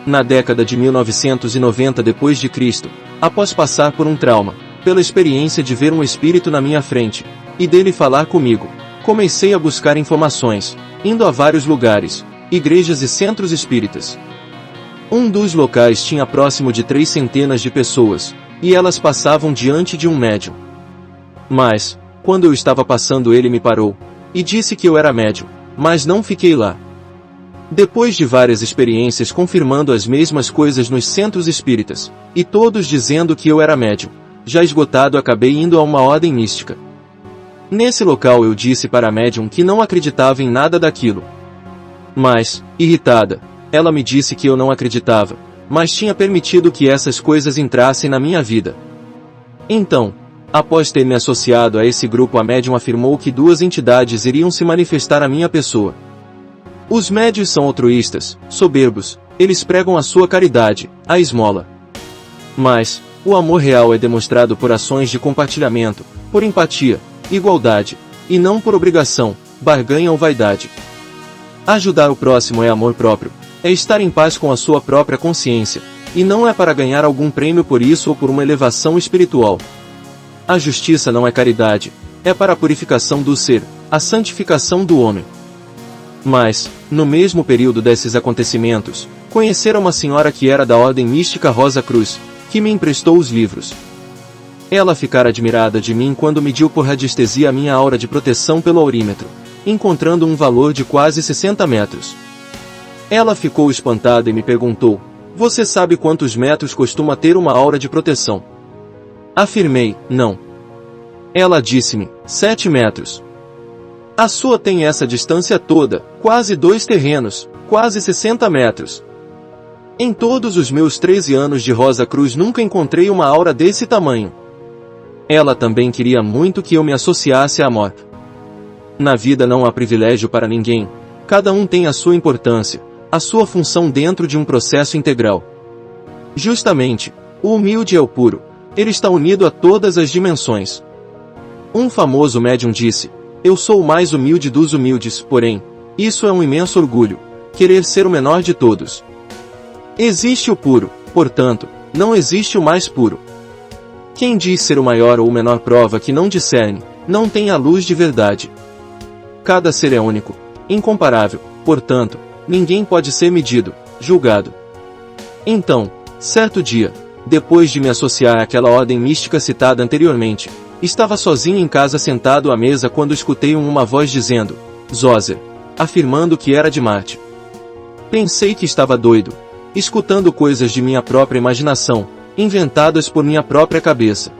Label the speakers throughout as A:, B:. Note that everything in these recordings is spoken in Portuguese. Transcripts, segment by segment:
A: Na década de 1990 d.C., após passar por um trauma, pela experiência de ver um espírito na minha frente, e dele falar comigo, comecei a buscar informações, indo a vários lugares, igrejas e centros espíritas. Um dos locais tinha próximo de 300 de pessoas, e elas passavam diante de um médium. Mas, quando eu estava passando, ele me parou, e disse que eu era médium, mas não fiquei lá. Depois de várias experiências confirmando as mesmas coisas nos centros espíritas, e todos dizendo que eu era médium, já esgotado acabei indo a uma ordem mística. Nesse local eu disse para a médium que não acreditava em nada daquilo. Mas, irritada, ela me disse que eu não acreditava, mas tinha permitido que essas coisas entrassem na minha vida. Então, após ter me associado a esse grupo, a médium afirmou que 2 entidades iriam se manifestar à minha pessoa. Os médiuns são altruístas, soberbos, eles pregam a sua caridade, a esmola. Mas, o amor real é demonstrado por ações de compartilhamento, por empatia, igualdade, e não por obrigação, barganha ou vaidade. Ajudar o próximo é amor próprio, é estar em paz com a sua própria consciência, e não é para ganhar algum prêmio por isso ou por uma elevação espiritual. A justiça não é caridade, é para a purificação do ser, a santificação do homem. Mas, no mesmo período desses acontecimentos, conheceram uma senhora que era da ordem mística Rosa Cruz, que me emprestou os livros. Ela ficara admirada de mim quando mediu por radiestesia a minha aura de proteção pelo aurímetro, encontrando um valor de quase 60 metros. Ela ficou espantada e me perguntou: "Você sabe quantos metros costuma ter uma aura de proteção?" Afirmei: "Não." Ela disse-me: 7 metros. A sua tem essa distância toda, quase 2 terrenos, quase 60 metros. Em todos os meus 13 anos de Rosa Cruz nunca encontrei uma aura desse tamanho. Ela também queria muito que eu me associasse à morte. Na vida não há privilégio para ninguém, cada um tem a sua importância, a sua função dentro de um processo integral. Justamente, o humilde é o puro, ele está unido a todas as dimensões. Um famoso médium disse: "Eu sou o mais humilde dos humildes, porém, isso é um imenso orgulho, querer ser o menor de todos." Existe o puro, portanto, não existe o mais puro. Quem diz ser o maior ou o menor prova que não discerne, não tem a luz de verdade. Cada ser é único, incomparável, portanto, ninguém pode ser medido, julgado. Então, certo dia, depois de me associar àquela ordem mística citada anteriormente, estava sozinho em casa sentado à mesa quando escutei uma voz dizendo: "Zoser", afirmando que era de Marte. Pensei que estava doido, escutando coisas de minha própria imaginação, inventadas por minha própria cabeça.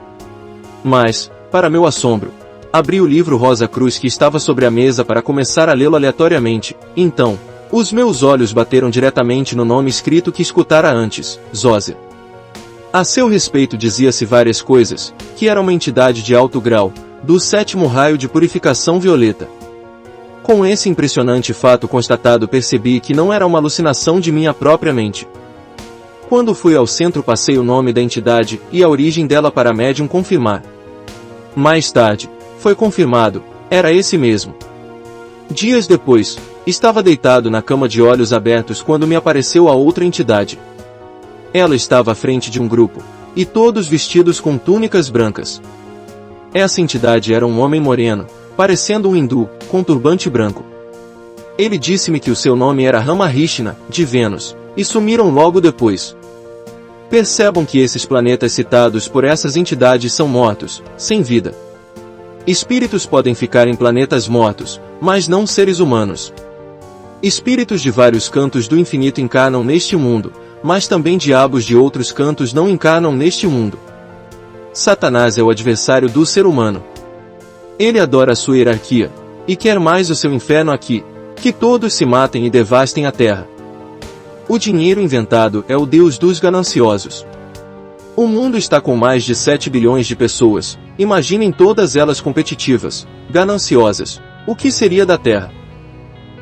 A: Mas, para meu assombro, abri o livro Rosa Cruz que estava sobre a mesa para começar a lê-lo aleatoriamente. Então, os meus olhos bateram diretamente no nome escrito que escutara antes: Zoser. A seu respeito dizia-se várias coisas, que era uma entidade de alto grau, do 7º raio de purificação violeta. Com esse impressionante fato constatado, percebi que não era uma alucinação de minha própria mente. Quando fui ao centro, passei o nome da entidade e a origem dela para a médium confirmar. Mais tarde, foi confirmado, era esse mesmo. Dias depois, estava deitado na cama de olhos abertos quando me apareceu a outra entidade. Ela estava à frente de um grupo, e todos vestidos com túnicas brancas. Essa entidade era um homem moreno, parecendo um hindu, com turbante branco. Ele disse-me que o seu nome era Ramakrishna, de Vênus, e sumiram logo depois. Percebam que esses planetas citados por essas entidades são mortos, sem vida. Espíritos podem ficar em planetas mortos, mas não seres humanos. Espíritos de vários cantos do infinito encarnam neste mundo, mas também diabos de outros cantos não encarnam neste mundo. Satanás é o adversário do ser humano. Ele adora a sua hierarquia, e quer mais o seu inferno aqui, que todos se matem e devastem a terra. O dinheiro inventado é o Deus dos gananciosos. O mundo está com mais de 7 bilhões de pessoas, imaginem todas elas competitivas, gananciosas, o que seria da terra?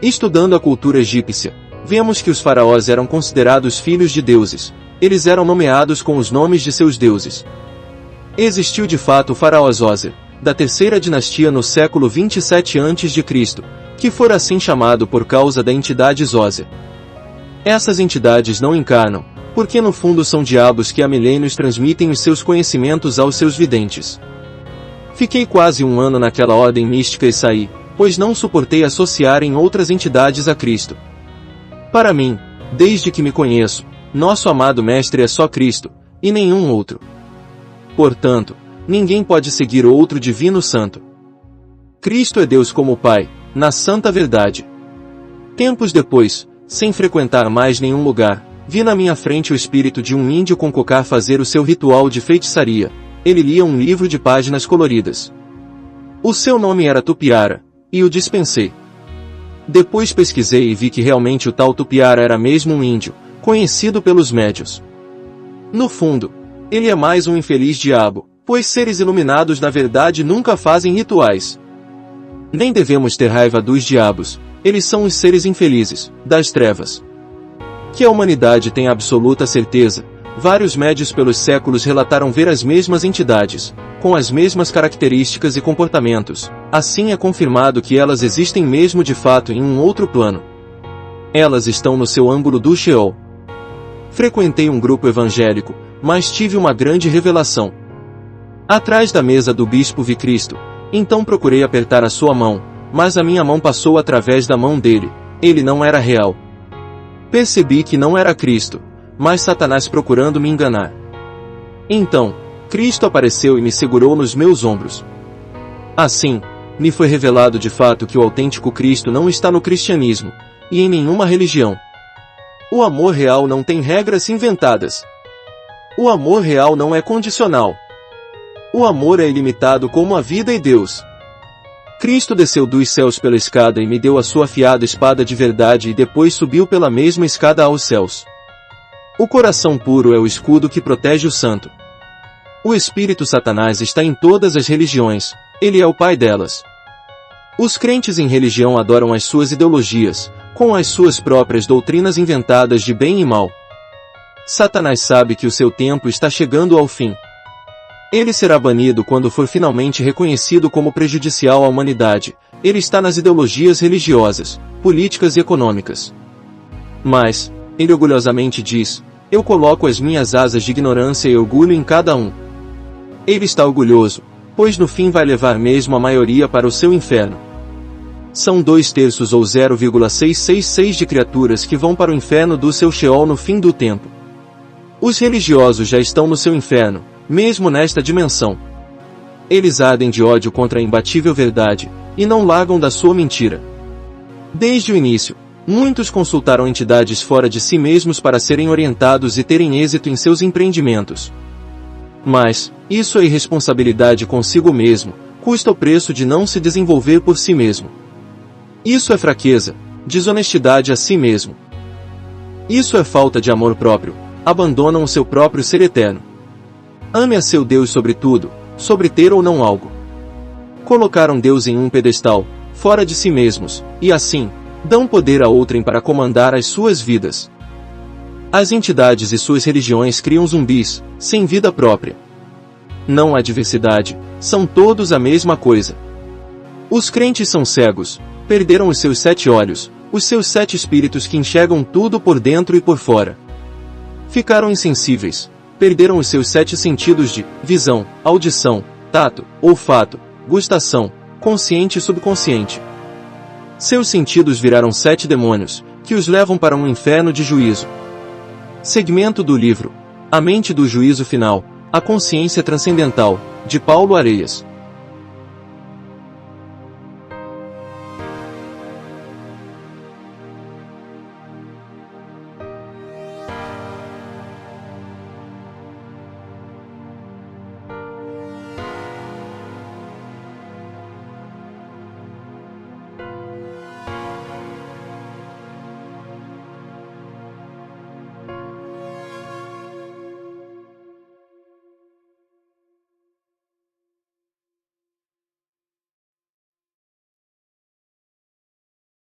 A: Estudando a cultura egípcia, vemos que os faraós eram considerados filhos de deuses, eles eram nomeados com os nomes de seus deuses. Existiu de fato o faraó Zoser, da terceira dinastia no século 27 a.C., que fora assim chamado por causa da entidade Zoser. Essas entidades não encarnam, porque no fundo são diabos que há milênios transmitem os seus conhecimentos aos seus videntes. Fiquei quase um ano naquela ordem mística e saí, pois não suportei associar em outras entidades a Cristo. Para mim, desde que me conheço, nosso amado Mestre é só Cristo, e nenhum outro. Portanto, ninguém pode seguir outro divino santo. Cristo é Deus como Pai, na santa verdade. Tempos depois, sem frequentar mais nenhum lugar, vi na minha frente o espírito de um índio com cocar fazer o seu ritual de feitiçaria. Ele lia um livro de páginas coloridas. O seu nome era Tupiara, e o dispensei. Depois pesquisei e vi que realmente o tal Tupiara era mesmo um índio, conhecido pelos médios. No fundo, ele é mais um infeliz diabo, pois seres iluminados na verdade nunca fazem rituais. Nem devemos ter raiva dos diabos, eles são os seres infelizes, das trevas. Que a humanidade tem absoluta certeza, vários médios pelos séculos relataram ver as mesmas entidades, com as mesmas características e comportamentos, assim é confirmado que elas existem mesmo de fato em um outro plano. Elas estão no seu ângulo do Sheol. Frequentei um grupo evangélico, mas tive uma grande revelação. Atrás da mesa do bispo vi Cristo, então procurei apertar a sua mão, mas a minha mão passou através da mão dele, ele não era real. Percebi que não era Cristo, mas Satanás procurando me enganar. Então, Cristo apareceu e me segurou nos meus ombros. Assim, me foi revelado de fato que o autêntico Cristo não está no cristianismo, e em nenhuma religião. O amor real não tem regras inventadas. O amor real não é condicional. O amor é ilimitado como a vida e Deus. Cristo desceu dos céus pela escada e me deu a sua afiada espada de verdade e depois subiu pela mesma escada aos céus. O coração puro é o escudo que protege o santo. O espírito Satanás está em todas as religiões, ele é o pai delas. Os crentes em religião adoram as suas ideologias, com as suas próprias doutrinas inventadas de bem e mal. Satanás sabe que o seu tempo está chegando ao fim. Ele será banido quando for finalmente reconhecido como prejudicial à humanidade. Ele está nas ideologias religiosas, políticas e econômicas. Mas, ele orgulhosamente diz, eu coloco as minhas asas de ignorância e orgulho em cada um. Ele está orgulhoso, pois no fim vai levar mesmo a maioria para o seu inferno. São 2/3 ou 0,666 de criaturas que vão para o inferno do seu Sheol no fim do tempo. Os religiosos já estão no seu inferno, mesmo nesta dimensão. Eles ardem de ódio contra a imbatível verdade, e não largam da sua mentira. Desde o início, muitos consultaram entidades fora de si mesmos para serem orientados e terem êxito em seus empreendimentos. Mas, isso é irresponsabilidade consigo mesmo, custa o preço de não se desenvolver por si mesmo. Isso é fraqueza, desonestidade a si mesmo. Isso é falta de amor próprio, abandonam o seu próprio ser eterno. Ame a seu Deus sobre tudo, sobre ter ou não algo. Colocaram Deus em um pedestal, fora de si mesmos, e assim, dão poder a outrem para comandar as suas vidas. As entidades e suas religiões criam zumbis, sem vida própria. Não há diversidade, são todos a mesma coisa. Os crentes são cegos, perderam os seus 7 olhos, os seus 7 espíritos que enxergam tudo por dentro e por fora. Ficaram insensíveis, perderam os seus 7 sentidos de visão, audição, tato, olfato, gustação, consciente e subconsciente. Seus sentidos viraram 7 demônios, que os levam para um inferno de juízo. Segmento do livro A Mente do Juízo Final, A Consciência Transcendental, de Paulo Areias.